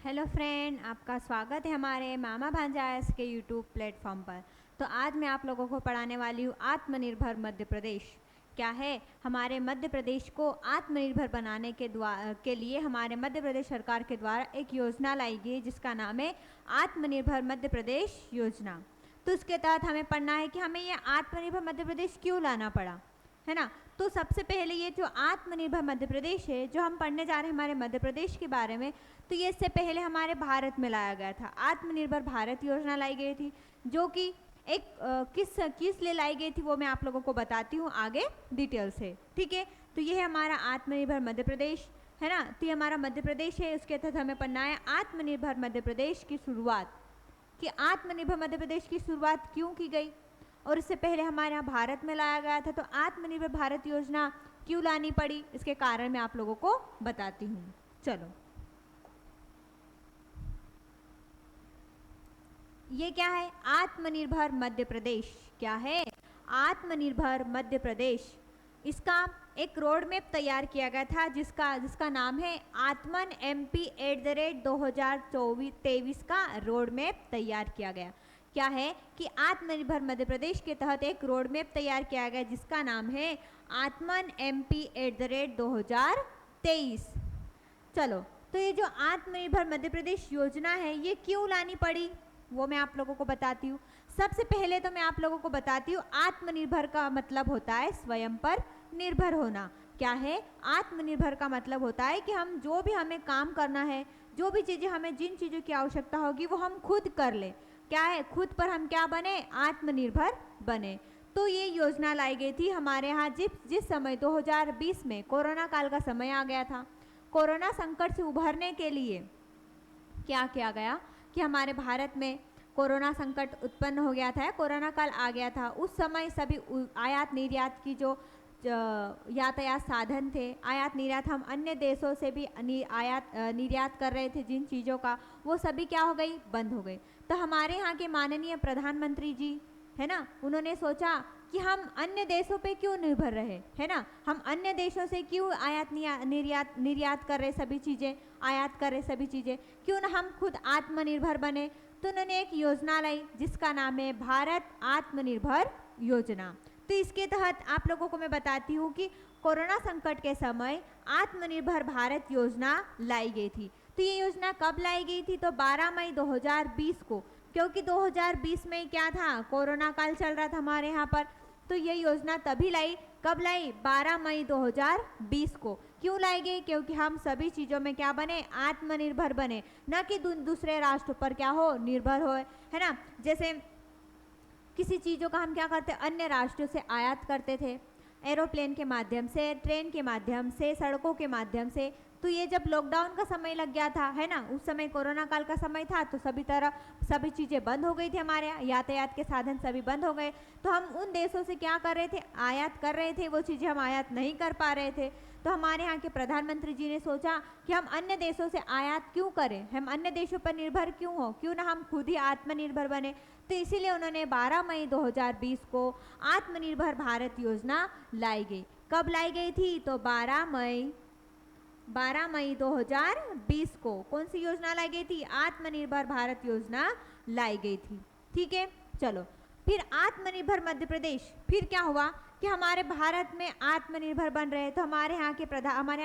Hello friend, आपका स्वागत है हमारे मामा भांजायस के यूट्यूब प्लेटफॉर्म पर। तो आज मैं आप लोगों को पढ़ाने वाली हूँ आत्मनिर्भर मध्य प्रदेश क्या है। हमारे मध्य प्रदेश को आत्मनिर्भर बनाने के लिए हमारे मध्य प्रदेश सरकार के द्वारा एक योजना लाई गई जिसका नाम है आत्मनिर्भर मध्य प्रदेश योजना। तो उसके तहत हमें पढ़ना है कि हमें ये आत्मनिर्भर मध्य प्रदेश क्यों लाना पड़ा, है ना। तो सबसे पहले ये जो आत्मनिर्भर मध्य प्रदेश है, जो हम पढ़ने जा रहे हैं हमारे मध्य प्रदेश के बारे में, तो ये इससे पहले हमारे भारत में लाया गया था। आत्मनिर्भर भारत योजना लाई गई थी, जो कि एक किस लिए लाई गई थी वो मैं आप लोगों को बताती हूँ आगे डिटेल से, ठीक है। तो ये है हमारा आत्मनिर्भर मध्य प्रदेश, है ना। तो ये हमारा मध्य प्रदेश है, उसके तहत हमें पढ़ना है आत्मनिर्भर मध्य प्रदेश की शुरुआत, कि आत्मनिर्भर मध्य प्रदेश की शुरुआत क्यों की गई और इससे पहले हमारे यहाँ भारत में लाया गया था। तो आत्मनिर्भर भारत योजना क्यों लानी पड़ी, इसके कारण मैं आप लोगों को बताती हूँ। चलो, ये क्या है आत्मनिर्भर मध्य प्रदेश, क्या है आत्मनिर्भर मध्य प्रदेश। इसका एक रोड मैप तैयार किया गया था जिसका नाम है आत्मन MP @2023 का रोड मैप तैयार किया गया। क्या है कि आत्मनिर्भर मध्य प्रदेश के तहत एक रोड मैप तैयार किया गया जिसका नाम है आत्मन MP @2023। चलो, तो ये जो आत्मनिर्भर मध्य प्रदेश योजना है ये क्यों लानी पड़ी वो मैं आप लोगों को बताती हूँ। सबसे पहले तो मैं आप लोगों को बताती हूँ आत्मनिर्भर का मतलब होता है स्वयं पर निर्भर होना। क्या है आत्मनिर्भर का मतलब होता है कि हम जो भी हमें काम करना है, जो भी चीज़ें हमें जिन चीज़ों की आवश्यकता होगी वो हम खुद कर ले। क्या है खुद पर हम क्या बने, आत्मनिर्भर बने। तो ये योजना लाई गई थी हमारे यहाँ जिस समय 2020 में कोरोना काल का समय आ गया था। कोरोना संकट से उभरने के लिए क्या किया गया कि हमारे भारत में कोरोना संकट उत्पन्न हो गया था, कोरोना काल आ गया था। उस समय सभी आयात निर्यात की जो यातायात साधन थे, आयात निर्यात हम अन्य देशों से भी आयात निर्यात कर रहे थे जिन चीज़ों का, वो सभी क्या हो गई, बंद हो गई। तो हमारे यहाँ के माननीय प्रधानमंत्री जी, है ना, उन्होंने सोचा कि हम अन्य देशों पे क्यों निर्भर रहे, है ना। हम अन्य देशों से क्यों आयात निर्यात कर रहे सभी चीज़ें, आयात कर रहे सभी चीज़ें, क्यों ना हम खुद आत्मनिर्भर बने। तो उन्होंने एक योजना लाई जिसका नाम है भारत आत्मनिर्भर योजना। तो इसके तहत आप लोगों को मैं बताती हूँ कि कोरोना संकट के समय आत्मनिर्भर भारत योजना लाई गई थी। तो ये योजना कब लाई गई थी, तो 12 मई 2020 को, क्योंकि 2020 में क्या था, कोरोना काल चल रहा था हमारे यहाँ पर। तो ये योजना तभी लाई, कब लाई, 12 मई 2020 को। क्यों लाई गई, क्योंकि हम सभी चीज़ों में क्या बने, आत्मनिर्भर बने, न कि दूसरे राष्ट्र पर क्या हो, निर्भर हो, है ना। जैसे किसी चीज़ों का हम क्या करते, अन्य राष्ट्रों से आयात करते थे, एरोप्लेन के माध्यम से, ट्रेन के माध्यम से, सड़कों के माध्यम से। तो ये जब लॉकडाउन का समय लग गया था, है ना, उस समय कोरोना काल का समय था, तो सभी चीज़ें बंद हो गई थी, हमारे यातायात के साधन सभी बंद हो गए। तो हम उन देशों से क्या कर रहे थे, आयात कर रहे थे, वो चीज़ें हम आयात नहीं कर पा रहे थे। तो हमारे यहाँ के प्रधानमंत्री जी ने सोचा कि हम अन्य देशों से आयात क्यों करें, हम अन्य देशों पर निर्भर क्यों हो, क्यों ना हम खुद ही आत्मनिर्भर बने। तो इसीलिए उन्होंने 12 मई 2020 को आत्मनिर्भर भारत योजना लाई गई। कब लाई गई थी, तो 12 मई 2020 को कौन सी योजना लाई गई थी, आत्मनिर्भर भारत योजना लाई गई थी, ठीक है। चलो, फिर आत्मनिर्भर मध्य प्रदेश, फिर क्या हुआ कि हमारे भारत में आत्मनिर्भर बन रहे। तो हमारे यहाँ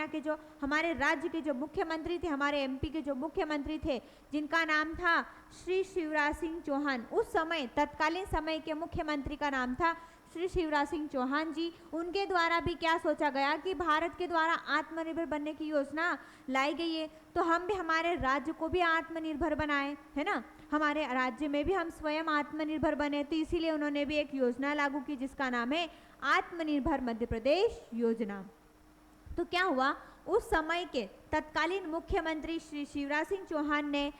के जो हमारे राज्य के जो मुख्यमंत्री थे, हमारे MP के जो मुख्यमंत्री थे, जिनका नाम था श्री शिवराज सिंह चौहान, उस समय तत्कालीन समय के मुख्यमंत्री का नाम था श्री शिवराज सिंह चौहान जी। उनके द्वारा भी क्या सोचा गया कि भारत के द्वारा आत्मनिर्भर बनने की योजना लाई गई है, तो हम भी हमारे राज्य को भी आत्मनिर्भर बनाएं, है ना, हमारे राज्य में भी हम स्वयं आत्मनिर्भर बने। तो इसीलिए उन्होंने भी एक योजना लागू की जिसका नाम है आत्मनिर्भर मध्य प्रदेश योजना। तो क्या हुआ, उस समय के तत्कालीन मुख्यमंत्री श्री शिवराज सिंह चौहान ने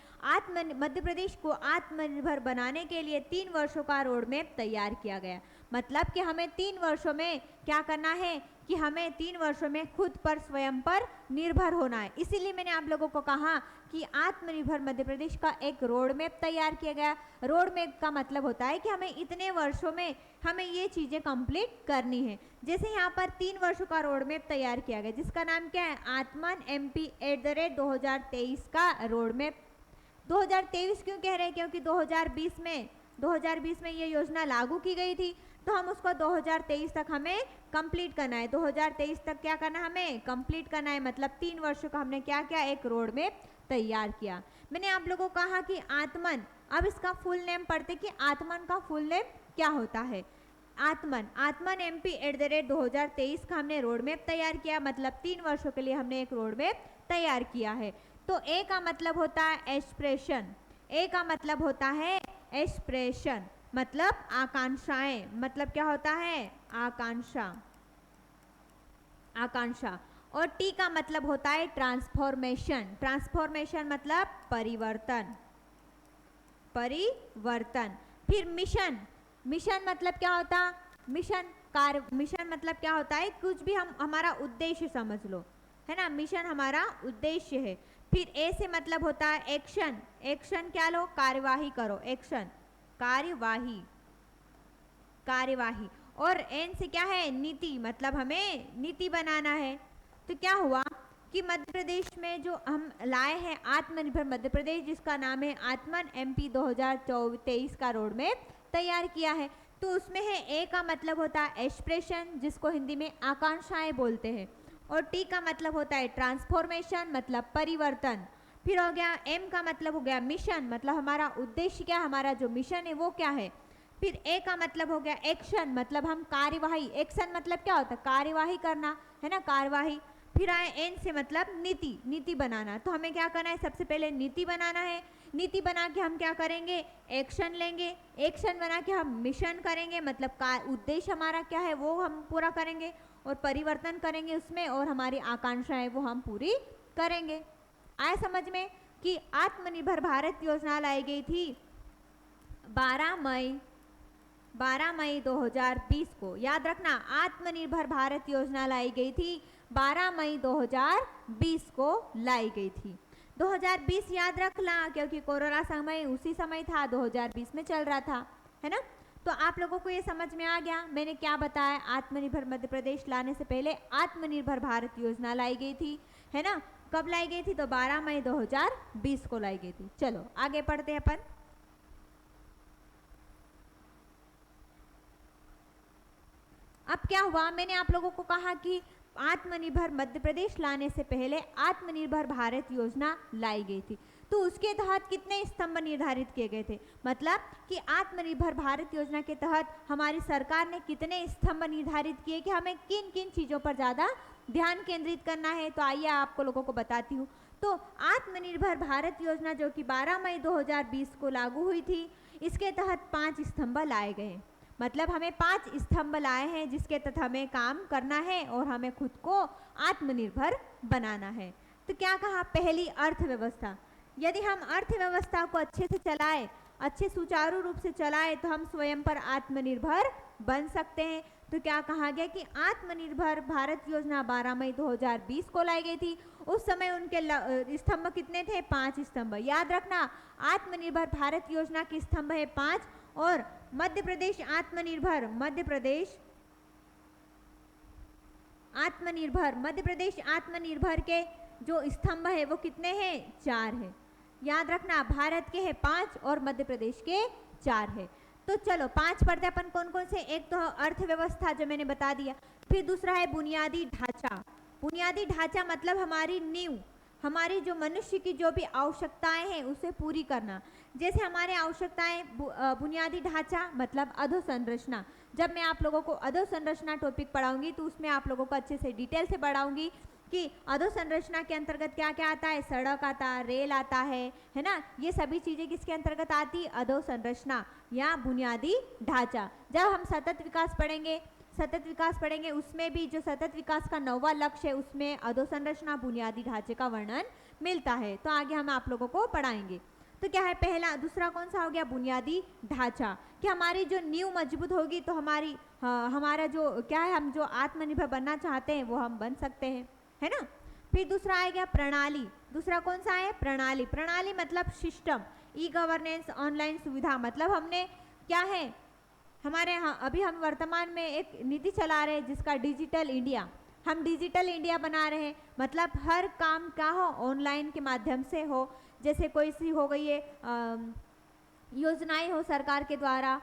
मध्य प्रदेश को आत्मनिर्भर बनाने के लिए 3 वर्षों का रोड मैप तैयार किया गया। मतलब कि हमें 3 वर्षों में क्या करना है, कि हमें 3 वर्षों में खुद पर स्वयं पर निर्भर होना है। इसीलिए मैंने आप लोगों को कहा कि आत्मनिर्भर मध्य प्रदेश का एक रोड मैप तैयार किया गया। रोड मैप का मतलब होता है कि हमें इतने वर्षों में हमें ये चीज़ें कंप्लीट करनी है। जैसे यहाँ पर 3 वर्षों का रोड मैप तैयार किया गया जिसका नाम क्या है, आत्मन MP @2023 का रोड मैप 2023 क्यों कह रहे हैं? क्योंकि 2020 में ये योजना लागू की गई थी, तो हम उसको 2023 तक हमें कंप्लीट करना है। 2023 तक क्या करना है? हमें कंप्लीट करना है, मतलब 3 वर्षों का हमने क्या किया? एक रोड मैप तैयार किया। मैंने आप लोगों को कहा कि आत्मन, अब इसका फुल नेम पढ़ते कि आत्मन का फुल नेम क्या होता है। आत्मन MP @2023 का हमने रोड मैप तैयार किया, मतलब 3 वर्षों के लिए हमने एक रोड मैप तैयार किया है। तो ए का मतलब होता है एस्पिरेशन, ए का मतलब होता है एस्पिरेशन, मतलब आकांक्षाएं, मतलब क्या होता है? आकांक्षा, आकांक्षा। और टी का मतलब होता है ट्रांसफॉर्मेशन, ट्रांसफॉर्मेशन मतलब परिवर्तन, परिवर्तन। फिर मिशन, मिशन मतलब क्या होता? मिशन कार्य, मिशन मतलब क्या होता है? कुछ भी हम हमारा उद्देश्य समझ लो, है ना, मिशन हमारा उद्देश्य है। फिर ए से मतलब होता है एक्शन, एक्शन क्या लो? कार्यवाही करो, एक्शन, कार्यवाही, कार्यवाही। और एन से क्या है? नीति, मतलब हमें नीति बनाना है। तो क्या हुआ कि मध्य प्रदेश में जो हम लाए हैं आत्मनिर्भर मध्य प्रदेश, जिसका नाम है आत्मन MP 2023 का रोड मैप तैयार किया है। तो उसमें है ए का मतलब होता है एस्पिरेशन, जिसको हिंदी में आकांक्षाएं बोलते हैं, और टी का मतलब होता है ट्रांसफॉर्मेशन, मतलब परिवर्तन। फिर हो गया एम का मतलब हो गया मिशन, मतलब हमारा उद्देश्य क्या, हमारा जो मिशन है वो क्या है। फिर ए का मतलब हो गया एक्शन, मतलब हम कार्यवाही, एक्शन मतलब क्या होता है? कार्यवाही करना, है ना, कार्यवाही। फिर आए एन से मतलब नीति, नीति बनाना। तो हमें क्या करना है? सबसे पहले नीति बनाना है, नीति बना के हम क्या करेंगे? एक्शन लेंगे, एक्शन बना के हम मिशन करेंगे, मतलब का उद्देश्य हमारा क्या है वो हम पूरा करेंगे, और परिवर्तन करेंगे उसमें, और हमारी आकांक्षाएं वो हम पूरी करेंगे। आए समझ में कि आत्मनिर्भर भारत योजना लाई गई थी 12 मई 2020 को। याद रखना, आत्मनिर्भर भारत योजना लाई गई थी 12 मई 2020 को लाई गई थी। 2020 याद रखना, क्योंकि कोरोना समय उसी समय था, 2020 में चल रहा था, है ना। तो आप लोगों को ये समझ में आ गया मैंने क्या बताया? आत्मनिर्भर मध्य प्रदेश लाने से पहले आत्मनिर्भर भारत योजना लाई गई थी, है ना। कब लाई गई थी? तो 12 मई 2020 को लाई गई थी। चलो आगे पढ़ते हैं अपन। अब क्या हुआ? मैंने आप लोगों को कहा कि आत्मनिर्भर मध्य प्रदेश लाने से पहले आत्मनिर्भर भारत योजना लाई गई थी। तो उसके तहत कितने स्तंभ निर्धारित किए गए थे? मतलब कि आत्मनिर्भर भारत योजना के तहत हमारी सरकार ने कितने स्तंभ निर्धारित किए कि हमें किन किन चीज़ों पर ज़्यादा ध्यान केंद्रित करना है। तो आइए आपको लोगों को बताती हूँ। तो आत्मनिर्भर भारत योजना जो कि 12 मई 2020 को लागू हुई थी, इसके तहत 5 स्तंभ लाए गए। मतलब हमें 5 स्तंभ लाए हैं जिसके तहत हमें काम करना है और हमें खुद को आत्मनिर्भर बनाना है। तो क्या कहा? पहली, अर्थव्यवस्था। यदि हम अर्थव्यवस्था को अच्छे से चलाएं, अच्छे सुचारू रूप से चलाएं, तो हम स्वयं पर आत्मनिर्भर बन सकते हैं। तो क्या कहा गया कि आत्मनिर्भर भारत योजना 12 मई 2020 को लाई गई थी। उस समय उनके स्तंभ कितने थे? 5 स्तंभ। याद रखना, आत्मनिर्भर भारत योजना के स्तंभ है 5, और मध्य प्रदेश आत्मनिर्भर के जो स्तंभ है वो कितने हैं? 4 है। याद रखना, भारत के हैं 5 और मध्य प्रदेश के 4 है। तो चलो 5 पढ़ते अपन कौन कौन से। एक तो अर्थव्यवस्था जो मैंने बता दिया, फिर दूसरा है बुनियादी ढांचा। बुनियादी ढांचा मतलब हमारी नींव, हमारी जो मनुष्य की जो भी आवश्यकताएं हैं उसे पूरी करना। जैसे हमारे आवश्यकताएं बुनियादी ढांचा मतलब अधोसंरचना। जब मैं आप लोगों को अधोसंरचना टॉपिक पढ़ाऊंगी तो उसमें आप लोगों को अच्छे से डिटेल से पढ़ाऊंगी कि अधोसंरचना के अंतर्गत क्या क्या आता है। सड़क आता है, रेल आता है ना। ये सभी चीज़ें किसके अंतर्गत आती? अधोसंरचना या बुनियादी ढांचा। जब हम सतत विकास पढ़ेंगे उसमें भी जो सतत विकास का 9वां लक्ष्य है उसमें अधोसंरचना बुनियादी ढांचे का वर्णन मिलता है। तो आगे हम आप लोगों को पढ़ाएंगे। तो क्या है पहला, दूसरा कौन सा हो गया? बुनियादी ढांचा। कि हमारी जो नींव मजबूत होगी तो हमारा जो क्या है, हम जो आत्मनिर्भर बनना चाहते हैं वो हम बन सकते हैं, है ना। फिर दूसरा आ गया प्रणाली। दूसरा कौन सा है? प्रणाली। प्रणाली मतलब सिस्टम, ई गवर्नेंस, ऑनलाइन सुविधा। मतलब हमने क्या है, हमारे यहाँ अभी हम वर्तमान में एक नीति चला रहे हैं जिसका डिजिटल इंडिया। हम डिजिटल इंडिया बना रहे हैं, मतलब हर काम क्या हो, ऑनलाइन के माध्यम से हो। जैसे कोई सी हो गई है योजनाएं हो सरकार के द्वारा,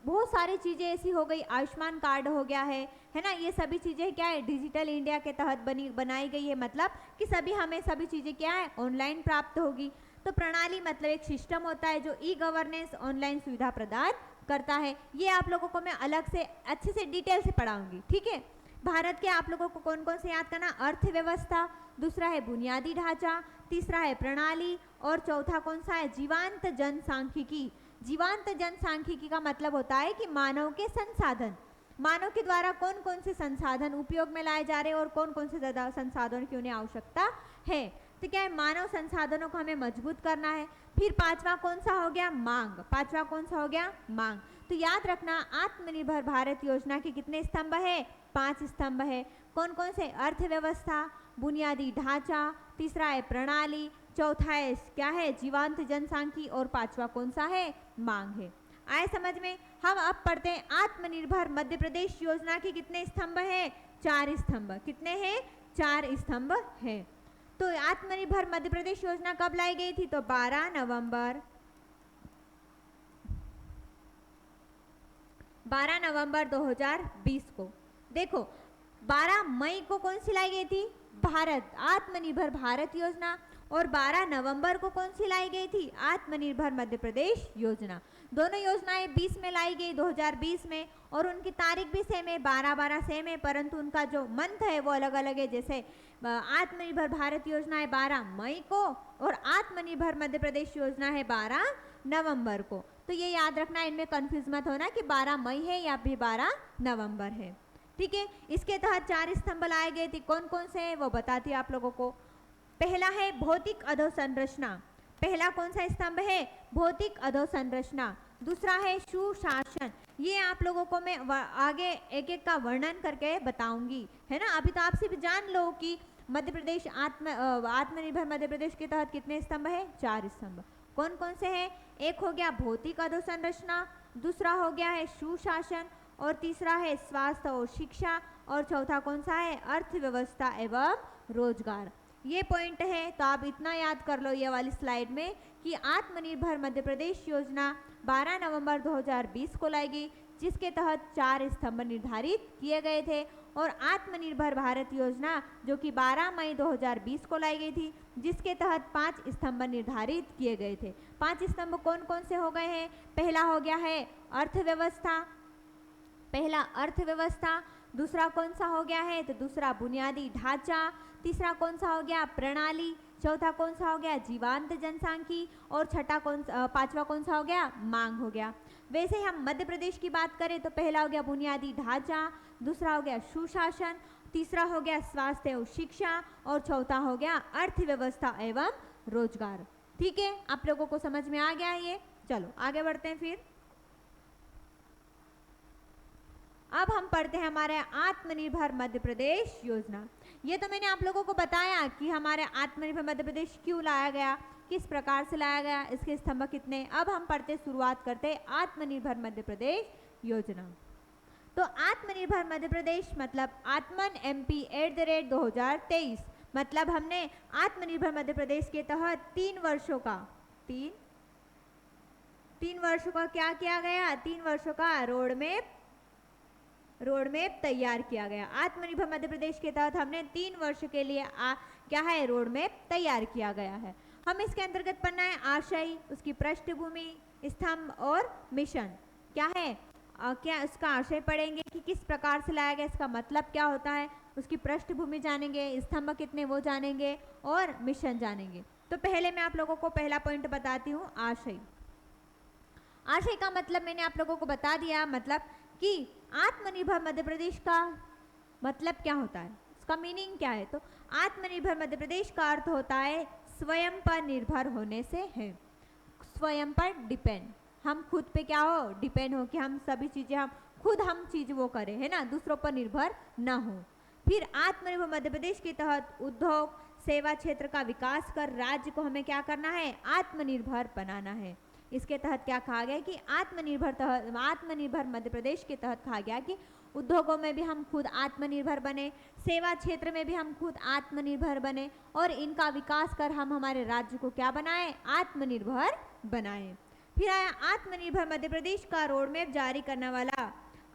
बहुत सारी चीज़ें ऐसी हो गई, आयुष्मान कार्ड हो गया है ना, ये सभी चीज़ें क्या है डिजिटल इंडिया के तहत बनाई गई है, मतलब कि हमें सभी चीज़ें क्या है ऑनलाइन प्राप्त होगी। तो प्रणाली मतलब एक सिस्टम होता है जो ई गवर्नेंस ऑनलाइन सुविधा प्रदान करता है। ये आप लोगों को मैं अलग से अच्छे से डिटेल से पढ़ाऊंगी, ठीक है। भारत के आप लोगों को कौन कौन से याद करना, अर्थव्यवस्था, दूसरा है बुनियादी ढांचा, तीसरा है प्रणाली, और चौथा कौन सा है जीवांत जनसांख्यिकी। जीवांत जनसांख्यिकी का मतलब होता है कि मानव के संसाधन, मानव के द्वारा कौन कौन से संसाधन उपयोग में लाए जा रहे हैं और कौन कौन से ज़्यादा संसाधनों की उन्हें आवश्यकता है। तो क्या है, मानव संसाधनों को हमें मजबूत करना है। फिर पांचवा कौन सा हो गया, मांग। पांचवा कौन सा हो गया, मांग। तो याद रखना आत्मनिर्भर भारत योजना के कितने स्तंभ है, 5 स्तंभ है। कौन कौन से, अर्थव्यवस्था, बुनियादी ढांचा, तीसरा है प्रणाली, चौथा है क्या है जीवांत जनसांख्यिकी, और पांचवा कौन सा है, मांग है। आए समझ में। हम अब पढ़ते हैं आत्मनिर्भर मध्य प्रदेश योजना के कितने स्तंभ हैं, 4 स्तंभ। कितने हैं, 4 स्तंभ हैं। तो आत्मनिर्भर मध्य प्रदेश योजना कब लाई गई थी, तो 12 नवंबर 2020 को। देखो 12 मई को कौन सी लाई गई थी, भारत आत्मनिर्भर भारत योजना, और 12 नवंबर को कौन सी लाई गई थी, आत्मनिर्भर मध्य प्रदेश योजना। दोनों योजनाएं 20 में लाई गई, 2020 में, और उनकी तारीख भी सेम है, 12-12 सेम है, परंतु उनका जो मंथ है वो अलग अलग है। जैसे आत्मनिर्भर भारत योजना है 12 मई को, और आत्मनिर्भर मध्य प्रदेश योजना है 12 नवंबर को। तो ये याद रखना, इनमें कंफ्यूज मत होना कि 12 मई है या फिर 12 नवंबर है, ठीक है। इसके तहत 4 स्तंभ लाए गए थे, कौन कौन से हैं वो बताती है आप लोगों को। पहला है भौतिक अधोसंरचना, पहला कौन सा स्तंभ है, भौतिक अधोसंरचना। दूसरा है सुशासन, ये आप लोगों को मैं आगे एक एक का वर्णन करके बताऊंगी, है ना। अभी तो आप सिर्फ जान लो कि मध्य प्रदेश आत्मनिर्भर मध्य प्रदेश के तहत कितने स्तंभ है, 4 स्तंभ। कौन कौन से हैं, एक हो गया भौतिक अधोसंरचना, दूसरा हो गया है सुशासन, और तीसरा है स्वास्थ्य और शिक्षा, और चौथा कौन सा है, अर्थव्यवस्था एवं रोजगार। ये पॉइंट है, तो आप इतना याद कर लो ये वाली स्लाइड में कि आत्मनिर्भर मध्य प्रदेश योजना 12 नवंबर 2020 को लाई गई, जिसके तहत 4 स्तंभ निर्धारित किए गए थे। और आत्मनिर्भर भारत योजना जो कि 12 मई 2020 को लाई गई थी, जिसके तहत 5 स्तंभ निर्धारित किए गए थे। 5 स्तंभ कौन कौन से हो गए हैं, पहला हो गया है अर्थव्यवस्था, पहला अर्थव्यवस्था, दूसरा कौन सा हो गया है, तो दूसरा बुनियादी ढांचा, तीसरा कौन सा हो गया प्रणाली, चौथा कौन सा हो गया जीवांत जनसांख्यिकी, और पांचवा कौन सा हो गया, मांग हो गया। वैसे हम मध्य प्रदेश की बात करें तो पहला हो गया बुनियादी ढांचा, दूसरा हो गया सुशासन, तीसरा हो गया स्वास्थ्य और शिक्षा, और चौथा हो गया अर्थव्यवस्था एवं रोजगार। ठीक है, आप लोगों को समझ में आ गया है ये। चलो आगे बढ़ते हैं। फिर अब हम पढ़ते हैं हमारे आत्मनिर्भर मध्य प्रदेश योजना। ये तो मैंने आप लोगों को बताया कि हमारे आत्मनिर्भर मध्य प्रदेश क्यों लाया गया, किस प्रकार से लाया गया, इसके स्तंभ कितने। अब हम पढ़ते शुरुआत करते आत्मनिर्भर मध्य प्रदेश योजना। तो आत्मनिर्भर मध्य प्रदेश मतलब आत्मन MP @ 2023, मतलब हमने आत्मनिर्भर मध्य प्रदेश के तहत 3 वर्षों का क्या किया गया, 3 वर्षों का रोड मैप तैयार किया गया। आत्मनिर्भर मध्य प्रदेश के तहत हमने 3 वर्ष के लिए क्या है रोड मैप तैयार किया गया है। हम इसके अंतर्गत पढ़ना है आशय, उसकी पृष्ठभूमि, स्तंभ और मिशन क्या है। क्या उसका आशय पढ़ेंगे कि किस प्रकार से लाया गया, इसका मतलब क्या होता है, उसकी पृष्ठभूमि जानेंगे, स्तंभ कितने वो जानेंगे, और मिशन जानेंगे। तो पहले मैं आप लोगों को पहला पॉइंट बताती हूँ, आशय। आशय का मतलब मैंने आप लोगों को बता दिया, मतलब कि आत्मनिर्भर मध्य प्रदेश का मतलब क्या होता है, उसका मीनिंग क्या है। तो आत्मनिर्भर मध्य प्रदेश का अर्थ होता है स्वयं पर निर्भर होने से है, स्वयं पर डिपेंड, हम खुद पे क्या हो डिपेंड हो, कि हम सभी चीज़ें हम चीज़ वो करें, है ना, दूसरों पर निर्भर ना हो। फिर आत्मनिर्भर मध्य प्रदेश के तहत उद्योग सेवा क्षेत्र का विकास कर राज्य को हमें क्या करना है, आत्मनिर्भर बनाना है। इसके तहत क्या कहा गया कि आत्मनिर्भर मध्य प्रदेश के तहत कहा गया कि उद्योगों में भी हम खुद आत्मनिर्भर बने, सेवा क्षेत्र में भी हम खुद आत्मनिर्भर बने और इनका विकास कर हम हमारे राज्य को क्या बनाएं, आत्मनिर्भर बनाएं। फिर आया आत्मनिर्भर मध्य प्रदेश का रोड मैप जारी करने वाला,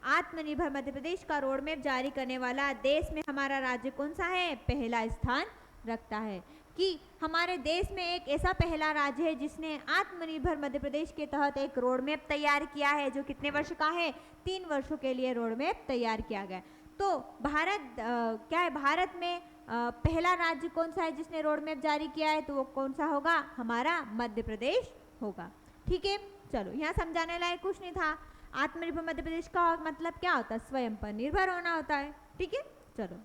आत्मनिर्भर मध्य प्रदेश का रोड मैप जारी करने वाला देश में हमारा राज्य कौन सा है, पहला स्थान रखता है। कि हमारे देश में एक ऐसा पहला राज्य है जिसने आत्मनिर्भर मध्य प्रदेश के तहत एक रोड मैप तैयार किया है, जो कितने वर्ष का है, 3 वर्षों के लिए रोड मैप तैयार किया गया। तो भारत क्या है, भारत में पहला राज्य कौन सा है जिसने रोड मैप जारी किया है, तो वो कौन सा होगा, हमारा मध्य प्रदेश होगा। ठीक है, चलो यहाँ समझाने लायक कुछ नहीं था। आत्मनिर्भर मध्य प्रदेश का मतलब क्या होता है, स्वयं पर निर्भर होना होता है। ठीक है, चलो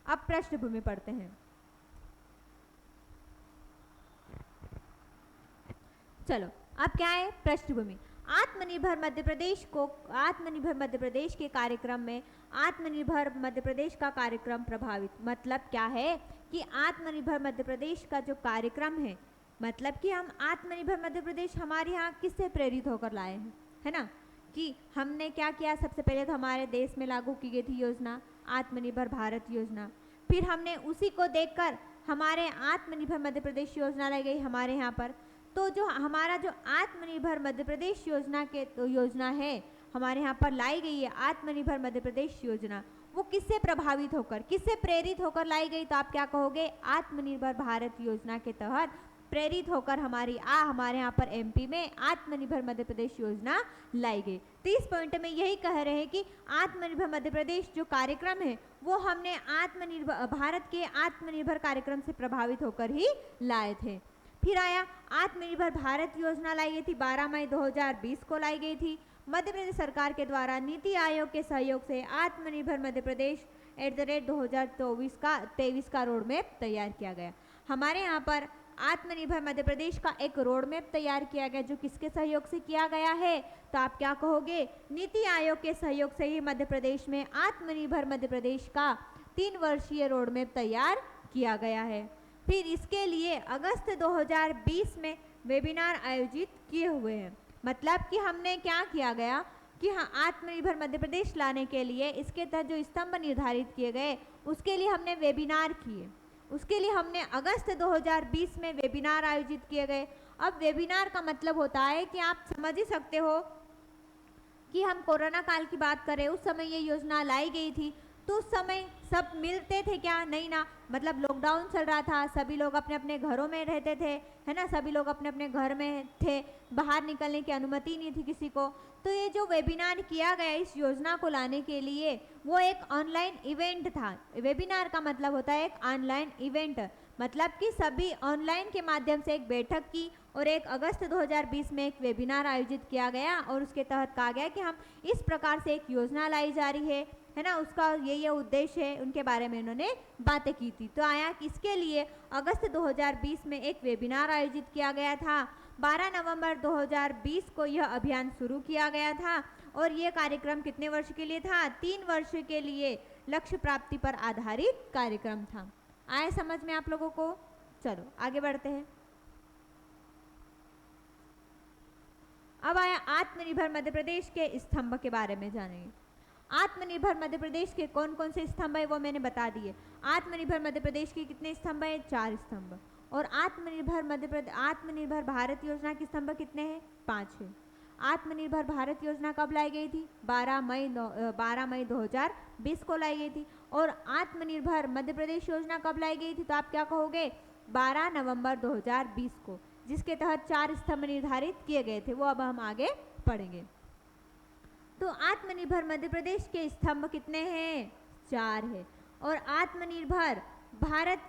अब पृष्ठभूमि पढ़ते हैं। चलो अब क्या है, पृष्ठभूमि। आत्मनिर्भर मध्य प्रदेश के कार्यक्रम में आत्मनिर्भर मध्य प्रदेश का कार्यक्रम प्रभावित, मतलब क्या है कि आत्मनिर्भर मध्य प्रदेश का जो कार्यक्रम है, मतलब कि हम आत्मनिर्भर मध्य प्रदेश हमारे यहाँ किससे प्रेरित होकर लाए हैं, है ना, कि हमने क्या किया, सबसे पहले तो हमारे देश में लागू की गई थी योजना आत्मनिर्भर भारत योजना, फिर हमने उसी को देखकर हमारे आत्मनिर्भर मध्य प्रदेश योजना लाई गई हमारे यहाँ पर। तो जो हमारा जो आत्मनिर्भर मध्य प्रदेश योजना है हमारे यहाँ पर लाई गई है, आत्मनिर्भर मध्य प्रदेश योजना, वो किससे प्रभावित होकर, किससे प्रेरित होकर लाई गई, तो आप क्या कहोगे, आत्मनिर्भर भारत योजना के तहत प्रेरित होकर हमारे यहाँ पर एमपी में आत्मनिर्भर मध्य प्रदेश योजना लाई गई। तो इस पॉइंट में यही कह रहे हैं कि आत्मनिर्भर मध्य प्रदेश जो कार्यक्रम है वो हमने भारत के आत्मनिर्भर कार्यक्रम से प्रभावित होकर ही लाए थे। फिर आया आत्मनिर्भर भारत योजना लाई गई थी, 12 मई 2020 को लाई गई थी मध्य प्रदेश सरकार के द्वारा नीति आयोग के सहयोग से। आत्मनिर्भर मध्य प्रदेश @2023 का रोड मैप तैयार किया गया। हमारे यहाँ पर आत्मनिर्भर मध्य प्रदेश का एक रोड मैप तैयार किया गया, जो किसके सहयोग से किया गया है, तो आप क्या कहोगे, नीति आयोग के सहयोग से ही मध्य प्रदेश में आत्मनिर्भर मध्य प्रदेश का 3 वर्षीय रोड मैप तैयार किया गया है। फिर इसके लिए अगस्त 2020 में वेबिनार आयोजित किए हुए हैं, मतलब कि हमने क्या किया गया कि हाँ, आत्मनिर्भर मध्य प्रदेश लाने के लिए इसके तहत जो स्तंभ निर्धारित किए गए उसके लिए हमने वेबिनार किए, उसके लिए हमने अगस्त 2020 में वेबिनार आयोजित किए गए। अब वेबिनार का मतलब होता है कि आप समझ ही सकते हो कि हम कोरोना काल की बात करें, उस समय ये योजना लाई गई थी, तो उस समय सब मिलते थे क्या, नहीं ना, मतलब लॉकडाउन चल रहा था, सभी लोग अपने अपने घरों में रहते थे, है ना, सभी लोग अपने अपने घर में थे, बाहर निकलने की अनुमति नहीं थी किसी को। तो ये जो वेबिनार किया गया इस योजना को लाने के लिए, वो एक ऑनलाइन इवेंट था। वेबिनार का मतलब होता है एक ऑनलाइन इवेंट, मतलब कि सभी ऑनलाइन के माध्यम से एक बैठक की और 1 अगस्त 2020 में एक वेबिनार आयोजित किया गया और उसके तहत कहा गया कि हम इस प्रकार से एक योजना लाई जा रही है ना, उसका ये उद्देश्य है, उनके बारे में उन्होंने बातें की थी। तो आया कि इसके लिए अगस्त 2020 में एक वेबिनार आयोजित किया गया था। 12 नवंबर 2020 को यह अभियान शुरू किया गया था और ये कार्यक्रम कितने वर्ष के लिए था, 3 वर्ष के लिए लक्ष्य प्राप्ति पर आधारित कार्यक्रम था। आए समझ में आप लोगों को? चलो आगे बढ़ते हैं। अब आया आत्मनिर्भर मध्य प्रदेश के स्तंभ के बारे में जानेंगे। आत्मनिर्भर मध्य प्रदेश के कौन कौन से स्तंभ है वो मैंने बता दिए। आत्मनिर्भर मध्य प्रदेश के कितने स्तंभ है, 4 स्तंभ। और आत्मनिर्भर भारत योजना के स्तंभ कितने हैं, 5 है। आत्मनिर्भर भारत योजना कब लाई गई थी, 12 मई 2020 को लाई गई थी। और आत्मनिर्भर मध्य प्रदेश योजना कब लाई गई थी, तो आप क्या कहोगे, 12 नवंबर 2020 को, जिसके तहत 4 स्तंभ निर्धारित किए गए थे, वो अब हम आगे पढ़ेंगे। तो आत्मनिर्भर मध्य प्रदेश के स्तंभ कितने हैं, 4 है। और आत्मनिर्भर भारत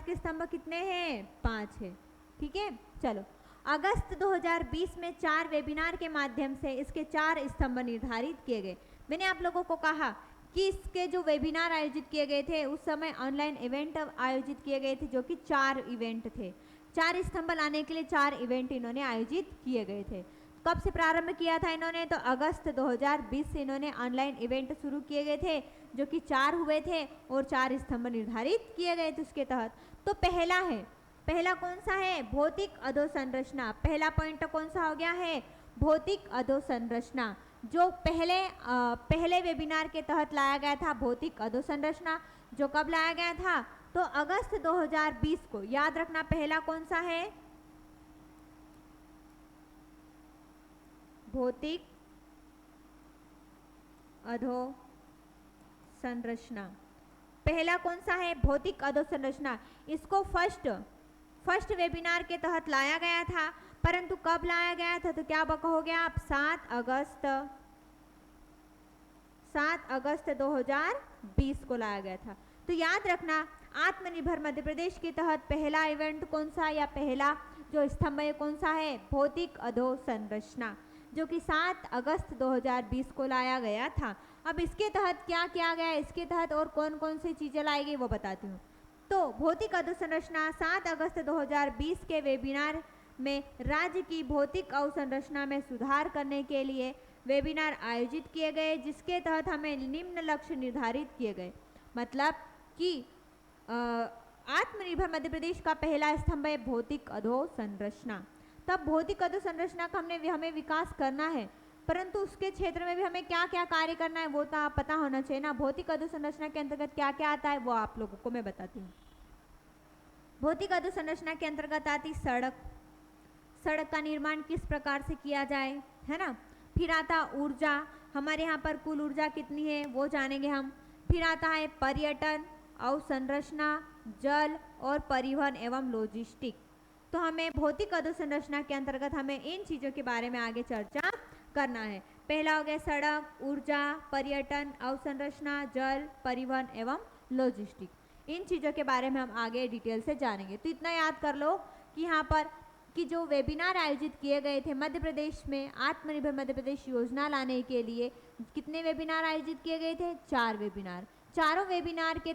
के स्तंभ कितने हैं, 5 है। ठीक है, चलो अगस्त 2020 में 4 वेबिनार के माध्यम से इसके 4 स्तंभ निर्धारित किए गए। मैंने आप लोगों को कहा कि इसके जो वेबिनार आयोजित किए गए थे उस समय ऑनलाइन इवेंट आयोजित किए गए थे, जो कि 4 इवेंट थे। 4 स्तंभ लाने के लिए 4 इवेंट इन्होंने आयोजित किए गए थे। कब से प्रारंभ किया था इन्होंने, तो अगस्त 2020 से इन्होंने ऑनलाइन इवेंट शुरू किए गए थे, जो कि 4 हुए थे और 4 स्तंभ निर्धारित किए गए थे उसके तहत। तो पहला है पहला कौन सा है? भौतिक अधोसंरचना। पहला पॉइंट कौन सा हो गया है? भौतिक अधोसंरचना। जो पहले वेबिनार के तहत लाया गया था भौतिक अधोसंरचना, जो कब लाया गया था? तो अगस्त 2020 को। याद रखना पहला कौन सा है? भौतिक अधोसंरचना। पहला कौन सा है? भौतिक अधोसंरचना। इसको फर्स्ट वेबिनार के तहत लाया गया था, परंतु कब लाया गया था? तो क्या कहोगे आप? 7 अगस्त 2020 को लाया गया था। तो याद रखना आत्मनिर्भर मध्य प्रदेश के तहत पहला इवेंट कौन सा, या पहला जो स्तंभ है कौन सा है? भौतिक अधोसंरचना, जो कि 7 अगस्त 2020 को लाया गया था। अब इसके तहत क्या किया गया? इसके तहत और कौन कौन सी चीज़ें लाई गई वो बताती हूँ। तो भौतिक अधोसंरचना 7 अगस्त 2020 के वेबिनार में राज्य की भौतिक अवसंरचना में सुधार करने के लिए वेबिनार आयोजित किए गए, जिसके तहत हमें निम्न लक्ष्य निर्धारित किए गए। मतलब कि आत्मनिर्भर मध्य प्रदेश का पहला स्तंभ है भौतिक अधोसंरचना। तब भौतिक अधोसंरचना का हमें विकास करना है, परंतु उसके क्षेत्र में भी हमें क्या क्या कार्य करना है वो तो पता होना चाहिए ना। भौतिक अधोसंरचना के अंतर्गत क्या क्या आता है वो आप लोगों को मैं बताती हूँ। भौतिक अधोसंरचना के अंतर्गत आती सड़क का निर्माण किस प्रकार से किया जाए, है ना। फिर आता ऊर्जा, हमारे यहाँ पर कुल ऊर्जा कितनी है वो जानेंगे हम। फिर आता है पर्यटन, अवसंरचना, जल और परिवहन एवं लॉजिस्टिक। तो हमें भौतिक अधोसंरचना के अंतर्गत हमें इन चीज़ों के बारे में आगे चर्चा करना है। पहला हो गया सड़क, ऊर्जा, पर्यटन, अवसंरचना, जल, परिवहन एवं लॉजिस्टिक। इन चीज़ों के बारे में हम आगे डिटेल से जानेंगे। तो इतना याद कर लो कि यहाँ पर कि जो वेबिनार आयोजित किए गए थे मध्य प्रदेश में आत्मनिर्भर मध्य प्रदेश योजना लाने के लिए, कितने वेबिनार आयोजित किए गए थे? 4 वेबिनार। 4 वेबिनार के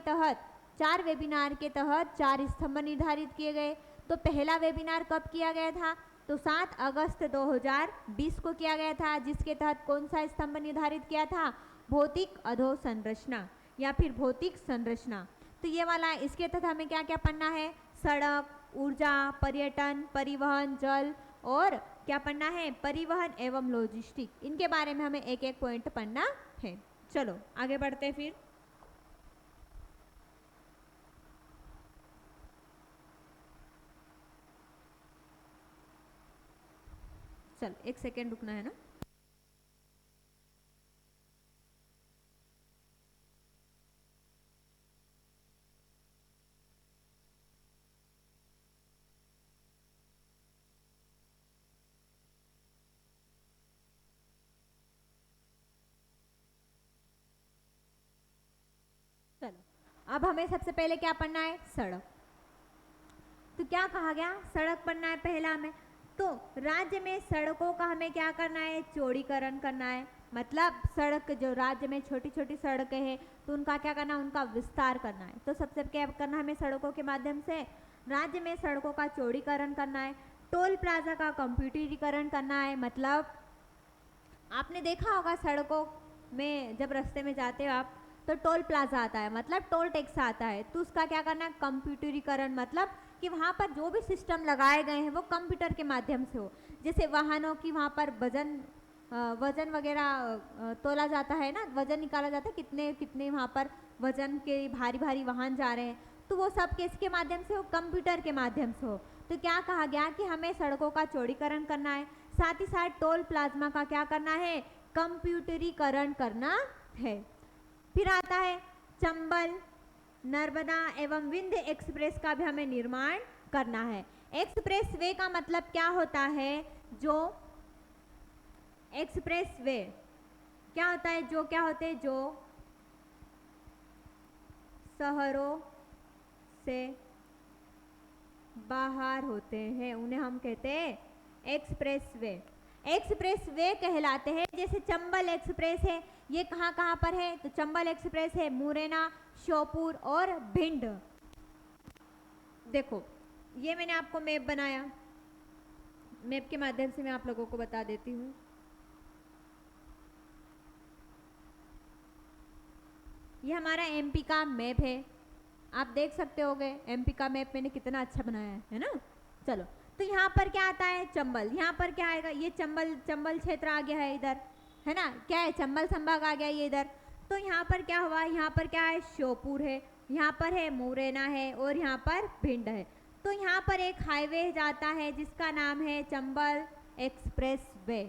तहत 4 स्तंभ निर्धारित किए गए। तो पहला वेबिनार कब किया गया था? तो 7 अगस्त 2020 को किया गया था, जिसके तहत कौन सा स्तंभ निर्धारित किया था? भौतिक अधोसंरचना या फिर भौतिक संरचना। तो ये वाला, इसके तहत हमें क्या क्या पढ़ना है? सड़क, ऊर्जा, पर्यटन, परिवहन, जल और क्या पढ़ना है? परिवहन एवं लॉजिस्टिक। इनके बारे में हमें एक एक पॉइंट पढ़ना है। चलो आगे बढ़ते हैं फिर। चल 1 सेकेंड रुकना है ना। चलो अब हमें सबसे पहले क्या पढ़ना है? सड़क। तो क्या कहा गया? सड़क पढ़ना है पहला हमें। तो राज्य में सड़कों का हमें क्या करना है? चौड़ीकरण करना है। मतलब सड़क जो राज्य में छोटी छोटी सड़कें हैं तो उनका क्या करना है? उनका विस्तार करना है। तो सबसे क्या करना है हमें? सड़कों के माध्यम से राज्य में सड़कों का चौड़ीकरण करना है। टोल प्लाजा का कंप्यूटरीकरण करना है। मतलब आपने देखा होगा सड़कों में जब रास्ते में जाते हो आप तो टोल प्लाजा आता है, मतलब टोल टैक्स आता है। तो उसका क्या करना है? कंप्यूटरीकरण। मतलब कि वहाँ पर जो भी सिस्टम लगाए गए हैं वो कंप्यूटर के माध्यम से हो। जैसे वाहनों की वहाँ पर वजन वगैरह तोला जाता है ना, वजन निकाला जाता है कितने कितने वहाँ पर वजन के भारी भारी वाहन जा रहे हैं, तो वो सब किसके माध्यम से हो? कंप्यूटर के माध्यम से हो। तो क्या कहा गया कि हमें सड़कों का चौड़ीकरण करना है, साथ ही साथ टोल प्लाज्मा का क्या करना है? कंप्यूटरीकरण करना है। फिर आता है चंबल, नर्मदा एवं विंध्य एक्सप्रेस का भी हमें निर्माण करना है। एक्सप्रेस वे का मतलब क्या होता है? जो एक्सप्रेस वे क्या होता है? जो क्या होते हैं? जो शहरों से बाहर होते हैं उन्हें हम कहते हैं एक्सप्रेस वे। एक्सप्रेस वे कहलाते हैं। जैसे चंबल एक्सप्रेस है, ये कहाँ कहाँ पर है? तो चंबल एक्सप्रेस है मुरैना, श्योपुर और भिंड। देखो ये मैंने आपको मैप बनाया, मैप के माध्यम से मैं आप लोगों को बता देती हूँ। ये हमारा एमपी का मैप है। आप देख सकते होगे एमपी का मैप मैंने कितना अच्छा बनाया है ना। चलो, तो यहाँ पर क्या आता है, चंबल। यहाँ पर क्या आएगा, ये चंबल क्षेत्र आ गया है इधर, है ना, क्या है, चंबल संभाग आ गया ये इधर। तो यहाँ पर क्या हुआ, यहाँ पर क्या है, श्योपुर है, यहाँ पर है मुरैना है, और यहाँ पर भिंड है। तो यहाँ पर एक हाईवे जाता है जिसका नाम है Chambal express way.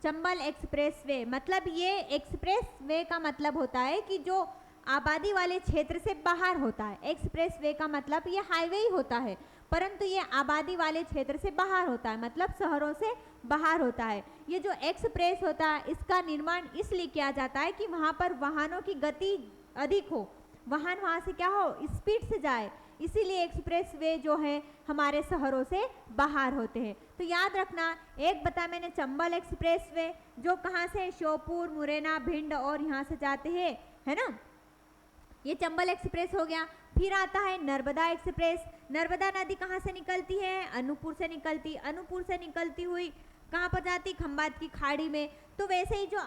Chambal express way मतलब ये एक्सप्रेस वे का मतलब होता है कि जो आबादी वाले क्षेत्र से बाहर होता है। एक्सप्रेस वे का मतलब ये हाईवे ही होता है, परंतु ये आबादी वाले क्षेत्र से बाहर होता है, मतलब शहरों से बाहर होता है। ये जो एक्सप्रेस होता है इसका निर्माण इसलिए किया जाता है कि वहाँ पर वाहनों की गति अधिक हो, वाहन वहाँ से क्या हो, स्पीड से जाए, इसीलिए एक्सप्रेस वे जो है हमारे शहरों से बाहर होते हैं। तो याद रखना, एक बताया मैंने चंबल एक्सप्रेस वे जो कहाँ से, श्योपुर, मुरैना, भिंड और यहाँ से जाते हैं, है ना, ये चंबल एक्सप्रेस हो गया। फिर आता है नर्मदा एक्सप्रेस। नर्मदा नदी कहाँ से निकलती है, अनूपपुर से निकलती, अनूपपुर से निकलती हुई कहाँ पर जाती, खंबात की खाड़ी में। तो वैसे ही जो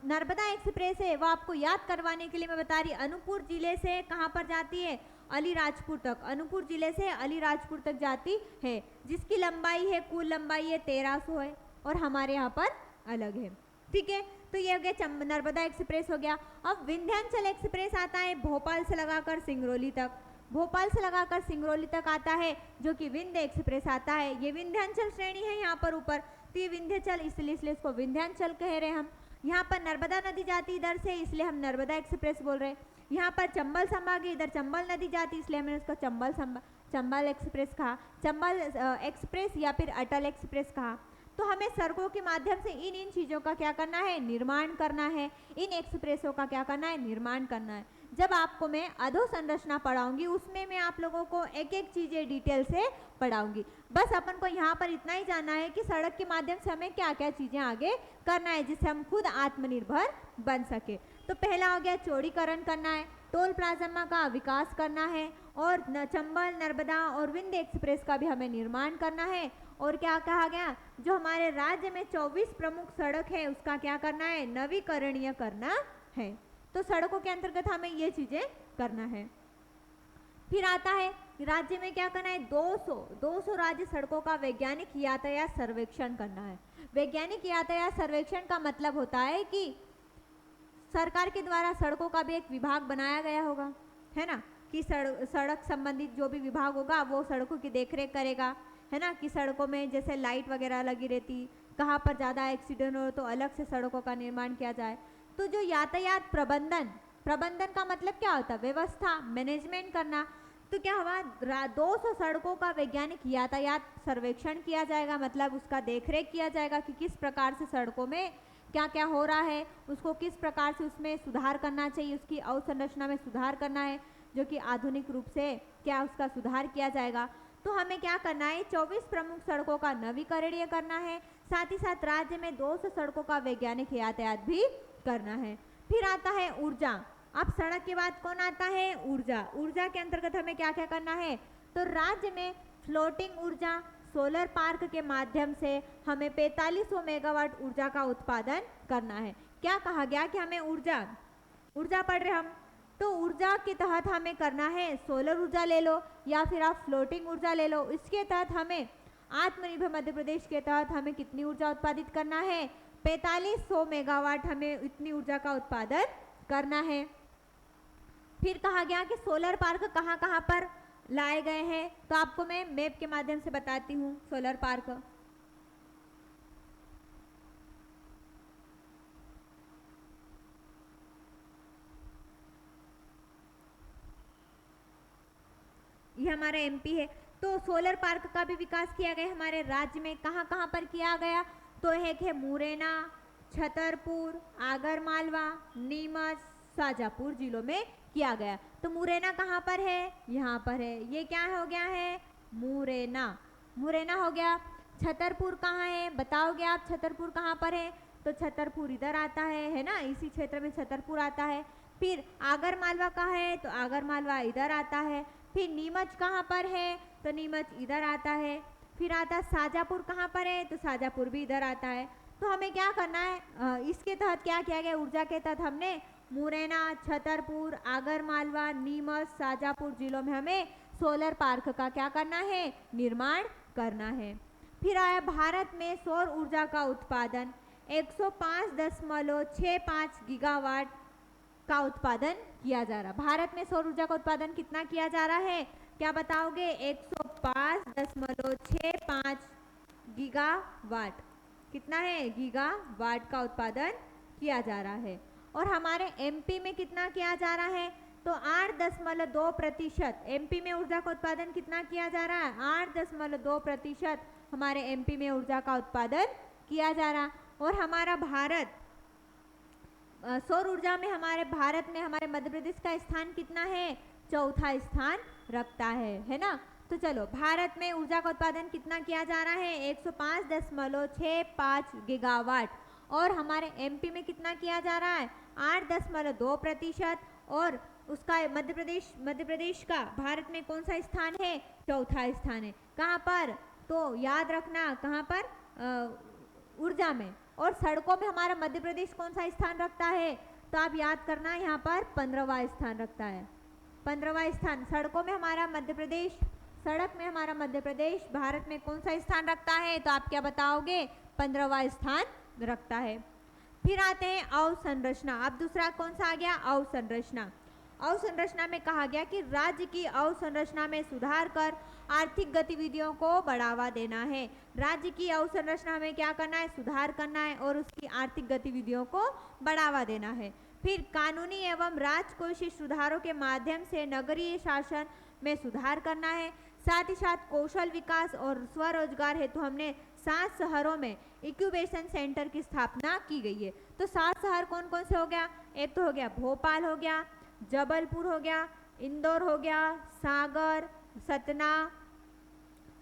नर्मदा एक्सप्रेस है वो आपको याद करवाने के लिए मैं बता रही, अनूपपुर जिले से कहाँ पर जाती है, अलीराजपुर तक, अनूपपुर जिले से अलीराजपुर तक जाती है, जिसकी लंबाई है, कुल लंबाई है 1300 है, और हमारे यहाँ पर अलग है, ठीक है। तो ये हो गया नर्मदा एक्सप्रेस हो गया। अब विंध्याचल एक्सप्रेस आता है भोपाल से लगाकर सिंगरौली तक, भोपाल से लगाकर सिंगरौली तक आता है, जो कि विंध्य एक्सप्रेस आता है। ये विंध्याचल श्रेणी है यहाँ पर ऊपर, तो ये विंध्याचल इसलिए इसको विंध्याचल कह रहे हैं हम। यहाँ पर नर्मदा नदी जाती इधर से, इसलिए हम नर्मदा एक्सप्रेस बोल रहे हैं। यहाँ पर चंबल संभाग है, इधर चंबल नदी जाती, इसलिए हमने उसको चंबल एक्सप्रेस कहा, चंबल एक्सप्रेस या फिर अटल एक्सप्रेस कहा। तो हमें सड़कों के माध्यम से इन चीज़ों का क्या करना है, निर्माण करना है, इन एक्सप्रेसों का क्या करना है, निर्माण करना है। जब आपको मैं अधोसंरचना पढ़ाऊंगी उसमें मैं आप लोगों को एक एक चीज़ें डिटेल से पढ़ाऊंगी। बस अपन को यहाँ पर इतना ही जानना है कि सड़क के माध्यम से हमें क्या क्या चीज़ें आगे करना है जिससे हम खुद आत्मनिर्भर बन सके। तो पहला हो गया चौड़ीकरण करना है, टोल प्लाजा का विकास करना है, और चंबल, नर्मदा और विंध्य एक्सप्रेस का भी हमें निर्माण करना है। और क्या कहा गया, जो हमारे राज्य में 24 प्रमुख सड़क है उसका क्या करना है, नवीकरणीय करना है। तो सड़कों के अंतर्गत हमें ये चीजें करना है। फिर आता है राज्य में क्या करना है, 200 राज्य सड़कों का वैज्ञानिक यातायात सर्वेक्षण करना है। वैज्ञानिक यातायात सर्वेक्षण का मतलब होता है कि सरकार के द्वारा सड़कों का भी एक विभाग बनाया गया होगा, है ना, कि सड़क संबंधित जो भी विभाग होगा वो सड़कों की देखरेख करेगा, है ना, कि सड़कों में जैसे लाइट वगैरह लगी रहती, कहाँ पर ज़्यादा एक्सीडेंट हो तो अलग से सड़कों का निर्माण किया जाए। तो जो यातायात प्रबंधन का मतलब क्या होता है, व्यवस्था, मैनेजमेंट करना। तो क्या हुआ, 200 सड़कों का वैज्ञानिक यातायात सर्वेक्षण किया जाएगा, मतलब उसका देखरेख किया जाएगा कि किस प्रकार से सड़कों में क्या क्या हो रहा है, उसको किस प्रकार से उसमें सुधार करना चाहिए, उसकी अवसंरचना में सुधार करना है, जो कि आधुनिक रूप से क्या उसका सुधार किया जाएगा। तो हमें क्या करना है, 24 प्रमुख सड़कों का नवीकरणीय करना है, साथ ही साथ राज्य में 200 सड़कों का वैज्ञानिक यातायात भी करना है। फिर आता है ऊर्जा। अब सड़क के बाद कौन आता है, ऊर्जा। ऊर्जा के अंतर्गत हमें क्या क्या करना है, तो राज्य में फ्लोटिंग ऊर्जा, सोलर पार्क के माध्यम से हमें 4500 मेगावाट ऊर्जा का उत्पादन करना है। क्या कहा गया कि हमें ऊर्जा पढ़ रहे हम, तो ऊर्जा के तहत हमें करना है, सोलर ऊर्जा ले लो या फिर आप फ्लोटिंग ऊर्जा ले लो। इसके तहत हमें आत्मनिर्भर मध्य प्रदेश के तहत हमें कितनी ऊर्जा उत्पादित करना है, 4500 मेगावाट हमें इतनी ऊर्जा का उत्पादन करना है। फिर कहा गया कि सोलर पार्क कहाँ कहाँ पर लाए गए हैं, तो आपको मैं मैप के माध्यम से बताती हूँ। सोलर पार्क ये हमारा एमपी है। तो सोलर पार्क का भी विकास किया गया हमारे राज्य में, कहाँ कहाँ पर किया गया, तो एक है मुरैना, छतरपुर, आगरमालवा, नीमच, शाजापुर जिलों में किया गया। तो मुरैना कहाँ पर है, यहाँ पर है, ये क्या हो गया है, मुरैना हो गया। छतरपुर कहाँ है, बताओगे आप, छतरपुर कहाँ पर है, तो छतरपुर इधर आता है ना, इसी क्षेत्र में छतरपुर आता है। फिर आगरमालवा कहाँ है, तो आगरमालवा इधर आता है। फिर नीमच कहाँ पर है, तो नीमच इधर आता है। फिर आता शाजापुर कहाँ पर है, तो शाजापुर भी इधर आता है। तो हमें क्या करना है, इसके तहत क्या किया गया, ऊर्जा के तहत हमने मुरैना, छतरपुर, आगरमालवा, नीमच, शाजापुर जिलों में हमें सोलर पार्क का क्या करना है, निर्माण करना है। फिर आया भारत में सौर ऊर्जा का उत्पादन 105.65 गीगावाट का उत्पादन किया जा रहा। भारत में सौर ऊर्जा का उत्पादन कितना किया जा रहा है, क्या बताओगे? 105.65 गीगावाट। कितना है? गीगावाट का उत्पादन किया जा रहा है। और हमारे एमपी में कितना किया जा रहा है, तो 8.2%। एमपी में ऊर्जा का उत्पादन कितना किया जा रहा है? 8.2% हमारे एमपी में ऊर्जा का उत्पादन किया जा रहा। और हमारा भारत सौर ऊर्जा में हमारे भारत में हमारे मध्य प्रदेश का स्थान कितना है? चौथा स्थान रखता है ना। तो चलो, भारत में ऊर्जा का उत्पादन कितना किया जा रहा है? 105.65 गीगावाट। और हमारे एमपी में कितना किया जा रहा है? 8.2%। और उसका मध्य प्रदेश का भारत में कौन सा स्थान है? चौथा स्थान है। कहाँ पर? तो याद रखना, कहाँ पर? ऊर्जा में। और सड़कों में हमारा मध्य प्रदेश कौन सा स्थान रखता है? तो आप याद करना, यहाँ पर 15वां स्थान रखता है। 15वां स्थान सड़कों में हमारा मध्य प्रदेश, सड़क में हमारा मध्य प्रदेश भारत में कौन सा स्थान रखता है? तो आप क्या बताओगे? 15वां स्थान रखता है। फिर आते हैं अवसंरचना। अब दूसरा कौन सा आ गया? अवसंरचना। अवसंरचना में कहा गया कि राज्य की अवसंरचना में सुधार कर आर्थिक गतिविधियों को बढ़ावा देना है। राज्य की अवसंरचना में क्या करना है? सुधार करना है और उसकी आर्थिक गतिविधियों को बढ़ावा देना है। फिर कानूनी एवं राजकोषीय सुधारों के माध्यम से नगरीय शासन में सुधार करना है। साथ ही साथ कौशल विकास और स्वरोजगार हेतु हमने 7 शहरों में इंक्यूबेशन सेंटर की स्थापना की गई है। तो 7 शहर कौन कौन से हो गया? एक तो हो गया भोपाल, हो गया जबलपुर, हो गया इंदौर, हो गया सागर, सतना,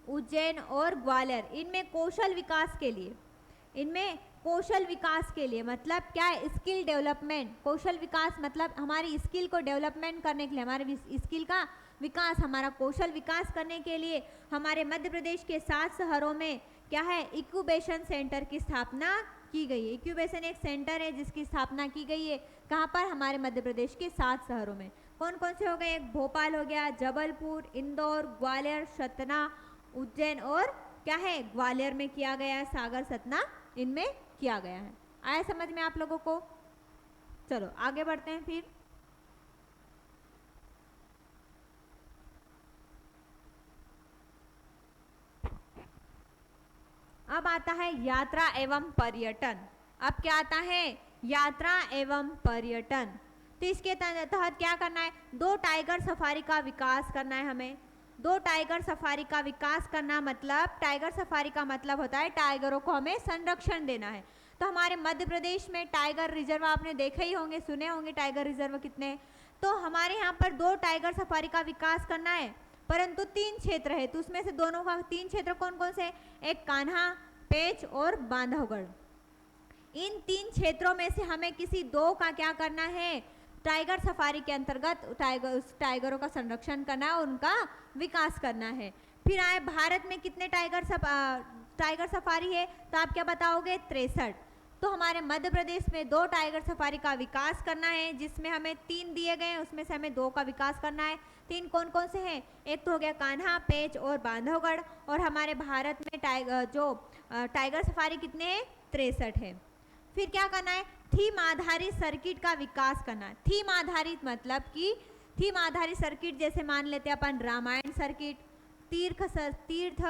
उज्जैन और ग्वालियर। इनमें कौशल विकास के लिए मतलब क्या है? Skill development. कौशल विकास मतलब हमारी स्किल को डेवलपमेंट करने के लिए, हमारे स्किल का विकास, हमारा कौशल विकास करने के लिए हमारे मध्य प्रदेश के 7 शहरों में क्या है? इंक्यूबेशन सेंटर की स्थापना की गई है। इंक्यूबेशन एक सेंटर है जिसकी स्थापना की गई है। कहाँ पर? हमारे मध्य प्रदेश के 7 शहरों में। कौन कौन से हो गए? एक भोपाल हो गया, जबलपुर, इंदौर, ग्वालियर, सतना, उज्जैन और क्या है? ग्वालियर में किया गया है, सागर, सतना इनमें किया गया है। आया समझ में आप लोगों को? चलो आगे बढ़ते हैं। फिर अब आता है यात्रा एवं पर्यटन। अब क्या आता है? यात्रा एवं पर्यटन। तो इसके तहत क्या करना है? 2 टाइगर सफारी का विकास करना है हमें। 2 टाइगर सफारी का विकास करना मतलब, टाइगर सफारी का मतलब होता है टाइगरों को हमें संरक्षण देना है। तो हमारे मध्य प्रदेश में टाइगर रिजर्व आपने देखे ही होंगे, सुने होंगे टाइगर रिजर्व कितने। तो हमारे यहाँ पर 2 टाइगर सफारी का विकास करना है, परंतु 3 क्षेत्र है। तो उसमें से दोनों का 3 क्षेत्र कौन कौन से? एक कान्हा, पेंच और बांधवगढ़। इन 3 क्षेत्रों में से हमें किसी 2 का क्या करना है? टाइगर सफारी के अंतर्गत टाइगरों का संरक्षण करना है और उनका विकास करना है। फिर आए भारत में कितने टाइगर सफारी है? तो आप क्या बताओगे? 63। तो हमारे मध्य प्रदेश में 2 टाइगर सफारी का विकास करना है, जिसमें हमें 3 दिए गए हैं, उसमें से हमें 2 का विकास करना है। 3 कौन कौन से हैं? एक तो हो गया कान्हा, पेंच और बांधवगढ़। और हमारे भारत में टाइगर सफारी कितने हैं? 63 है। फिर क्या करना है? थीम आधारित सर्किट का विकास करना है। थीम आधारित मतलब कि थीम आधारित सर्किट जैसे मान लेते हैं अपन रामायण सर्किट, तीर्थ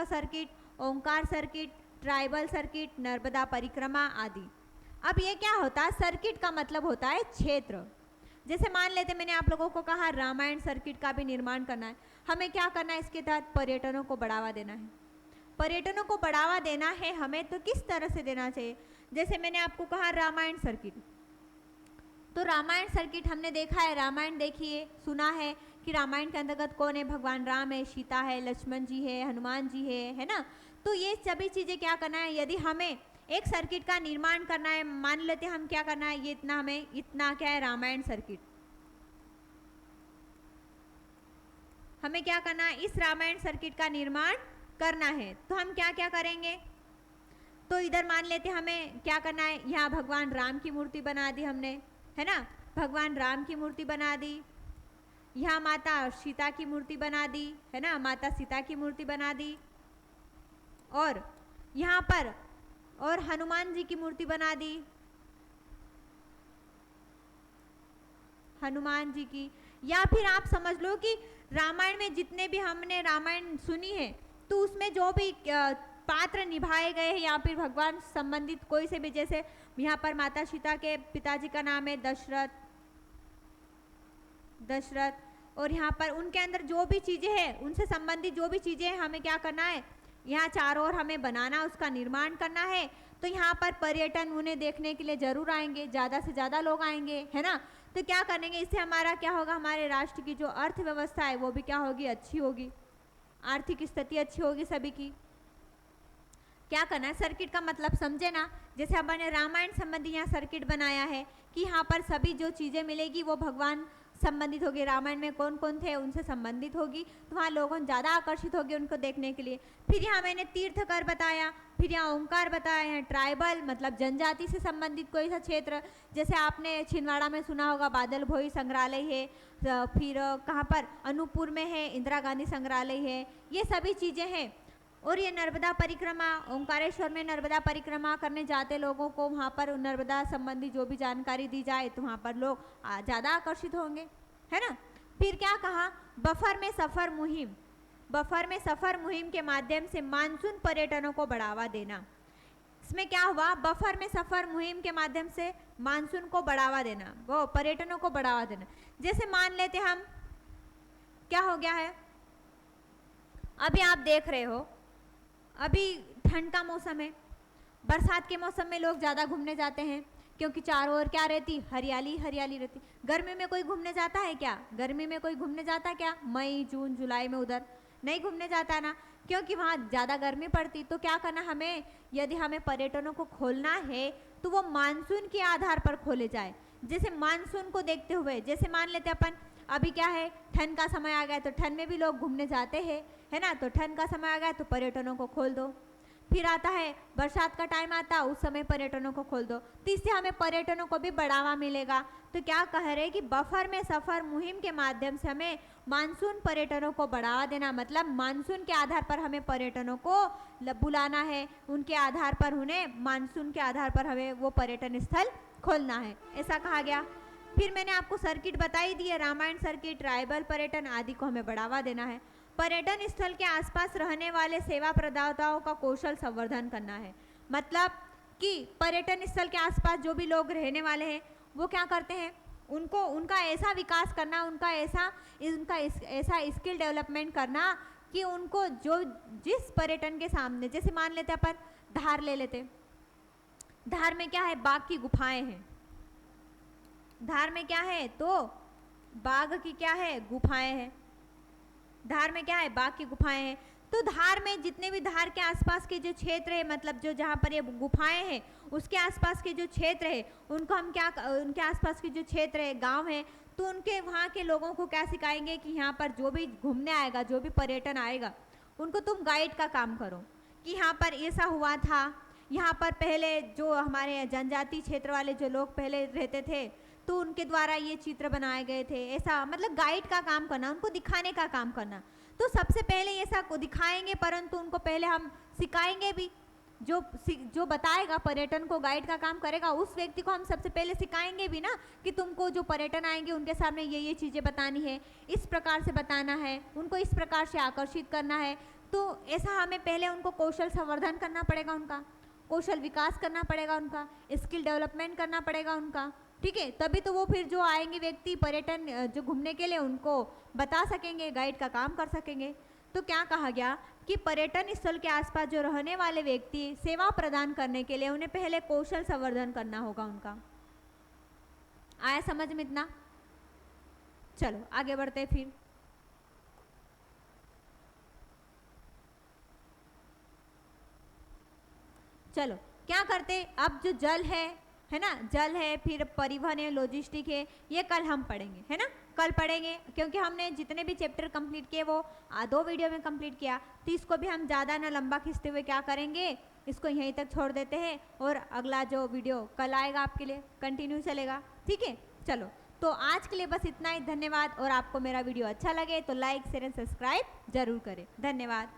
सर्किट, ओंकार सर्किट, ट्राइबल सर्किट, नर्मदा परिक्रमा आदि। अब ये क्या होता है? सर्किट का मतलब होता है क्षेत्र। जैसे मान लेते मैंने आप लोगों को कहा रामायण सर्किट का भी निर्माण करना है। हमें क्या करना है? इसके तहत पर्यटनों को बढ़ावा देना है। पर्यटनों को बढ़ावा देना है हमें, तो किस तरह से देना चाहिए? जैसे मैंने आपको कहा रामायण सर्किट, तो रामायण सर्किट हमने देखा है, रामायण देखिए, सुना है कि रामायण के अंतर्गत कौन है? भगवान राम है, सीता है, लक्ष्मण जी है, हनुमान जी है ना। तो ये सभी चीज़ें क्या करना है? यदि हमें एक सर्किट का निर्माण करना है, मान लेते हम क्या करना है? ये इतना, हमें इतना क्या है? रामायण सर्किट। हमें क्या करना है? इस रामायण सर्किट का निर्माण करना है। तो हम क्या क्या करेंगे? तो इधर मान लेते हमें क्या करना है? यहाँ भगवान राम की मूर्ति बना दी हमने, है ना। भगवान राम की मूर्ति बना दी, यहाँ माता सीता की मूर्ति बना दी, है ना, माता सीता की मूर्ति बना दी, और यहाँ पर और हनुमान जी की मूर्ति बना दी, हनुमान जी की। या फिर आप समझ लो कि रामायण में जितने भी हमने रामायण सुनी है तो उसमें जो भी पात्र निभाए गए हैं या फिर भगवान संबंधित कोई से भी, जैसे यहाँ पर माता सीता के पिताजी का नाम है दशरथ, और यहाँ पर उनके अंदर जो भी चीज़ें हैं उनसे संबंधित जो भी चीज़ें हैं हमें क्या करना है, यहाँ चारों ओर हमें बनाना, उसका निर्माण करना है। तो यहाँ पर पर्यटन उन्हें देखने के लिए जरूर आएंगे, ज़्यादा से ज़्यादा लोग आएंगे, है ना। तो क्या करेंगे, इससे हमारा क्या होगा, हमारे राष्ट्र की जो अर्थव्यवस्था है वो भी क्या होगी, अच्छी होगी, आर्थिक स्थिति अच्छी होगी सभी की। क्या करना है, सर्किट का मतलब समझे ना। जैसे हमने रामायण संबंधी यहाँ सर्किट बनाया है कि यहाँ पर सभी जो चीज़ें मिलेगी वो भगवान संबंधित होगी, रामायण में कौन कौन थे उनसे संबंधित होगी, तो वहाँ लोग ज़्यादा आकर्षित होंगे उनको देखने के लिए। फिर यहाँ मैंने तीर्थकर बताया, फिर यहाँ ओंकार बताया है, ट्राइबल मतलब जनजाति से संबंधित कोई सा क्षेत्र, जैसे आपने छिंदवाड़ा में सुना होगा बादल भोई संग्रहालय है, फिर कहाँ पर अनूपपुर में है इंदिरा गांधी संग्रहालय है, ये सभी चीज़ें हैं। और ये नर्मदा परिक्रमा, ओंकारेश्वर में नर्मदा परिक्रमा करने जाते लोगों को वहाँ पर नर्मदा संबंधी जो भी जानकारी दी जाए तो वहाँ पर लोग ज़्यादा आकर्षित होंगे, है ना। फिर क्या कहा, बफर में सफ़र मुहिम, बफर में सफ़र मुहिम के माध्यम से मानसून पर्यटनों को बढ़ावा देना। इसमें क्या हुआ, बफर में सफ़र मुहिम के माध्यम से मानसून को बढ़ावा देना, वो पर्यटनों को बढ़ावा देना। जैसे मान लेते हम, क्या हो गया है, अभी आप देख रहे हो अभी ठंड का मौसम है, बरसात के मौसम में लोग ज़्यादा घूमने जाते हैं क्योंकि चारों ओर क्या रहती, हरियाली हरियाली रहती। गर्मी में कोई घूमने जाता है क्या, गर्मी में कोई घूमने जाता क्या, मई जून जुलाई में उधर नहीं घूमने जाता ना, क्योंकि वहाँ ज़्यादा गर्मी पड़ती। तो क्या करना हमें, यदि हमें पर्यटनों को खोलना है तो वो मानसून के आधार पर खोले जाए। जैसे मानसून को देखते हुए, जैसे मान लेते अपन अभी क्या है, ठंड का समय आ गया तो ठंड में भी लोग घूमने जाते हैं, है ना, तो ठंड का समय आ गया तो पर्यटनों को खोल दो। फिर आता है बरसात का टाइम आता, उस समय पर्यटनों को खोल दो, तो इससे हमें पर्यटनों को भी बढ़ावा मिलेगा। तो क्या कह रहे हैं कि बफर में सफ़र मुहिम के माध्यम से हमें मानसून पर्यटनों को बढ़ावा देना, मतलब मानसून के आधार पर हमें पर्यटनों को बुलाना है, उनके आधार पर उन्हें मानसून के आधार पर हमें वो पर्यटन स्थल खोलना है, ऐसा कहा गया। फिर मैंने आपको सर्किट बताई दी है, रामायण सर्किट, ट्राइबल पर्यटन आदि को हमें बढ़ावा देना है। पर्यटन स्थल के आसपास रहने वाले सेवा प्रदाताओं का कौशल संवर्धन करना है, मतलब कि पर्यटन स्थल के आसपास जो भी लोग रहने वाले हैं वो क्या करते हैं, उनको उनका ऐसा विकास करना, उनका ऐसा स्किल डेवलपमेंट करना कि उनको जो जिस पर्यटन के सामने, जैसे मान लेते अपन धार ले लेते, धार में क्या है, बाघ की गुफाएं हैं, धार में क्या है, तो बाघ की क्या है, गुफाएं हैं, धार में क्या है, बाघ की गुफाएं हैं। तो धार में जितने भी धार के आसपास के जो क्षेत्र है, मतलब जो जहाँ पर ये गुफाएं हैं उसके आसपास के जो क्षेत्र है उनको हम क्या, उनके आसपास के जो क्षेत्र है, गांव है, तो उनके वहाँ के लोगों को क्या सिखाएंगे कि यहाँ पर जो भी घूमने आएगा, जो भी पर्यटन आएगा, उनको तुम गाइड का काम करो कि यहाँ पर ऐसा हुआ था, यहाँ पर पहले जो हमारे जनजाति क्षेत्र वाले जो लोग पहले रहते थे तो उनके द्वारा ये चित्र बनाए गए थे, ऐसा मतलब गाइड का काम करना, उनको दिखाने का काम करना। तो सबसे पहले ये सब दिखाएंगे, परंतु उनको पहले हम सिखाएंगे भी, जो बताएगा पर्यटन को गाइड का काम करेगा उस व्यक्ति को हम सबसे पहले सिखाएंगे भी ना कि तुमको जो पर्यटन आएंगे उनके सामने ये चीज़ें बतानी है, इस प्रकार से बताना है, उनको इस प्रकार से आकर्षित करना है। तो ऐसा हमें पहले उनको कौशल संवर्धन करना पड़ेगा, उनका कौशल विकास करना पड़ेगा, उनका स्किल डेवलपमेंट करना पड़ेगा उनका, ठीक है। तभी तो वो फिर जो आएंगे व्यक्ति पर्यटन जो घूमने के लिए उनको बता सकेंगे, गाइड का काम कर सकेंगे। तो क्या कहा गया कि पर्यटन स्थल के आसपास जो रहने वाले व्यक्ति सेवा प्रदान करने के लिए उन्हें पहले कौशल संवर्धन करना होगा उनका। आया समझ में इतना? चलो आगे बढ़ते हैं फिर। चलो क्या करते, अब जो जल है ना, जल है, फिर परिवहन है, लॉजिस्टिक है, ये कल हम पढ़ेंगे, है ना, कल पढ़ेंगे, क्योंकि हमने जितने भी चैप्टर कंप्लीट किए वो 2 वीडियो में कंप्लीट किया, तो इसको भी हम ज़्यादा ना लंबा खींचते हुए क्या करेंगे, इसको यहीं तक छोड़ देते हैं और अगला जो वीडियो कल आएगा आपके लिए कंटिन्यू चलेगा, ठीक है। चलो तो आज के लिए बस इतना ही, धन्यवाद। और आपको मेरा वीडियो अच्छा लगे तो लाइक शेयर एंड सब्सक्राइब जरूर करें। धन्यवाद।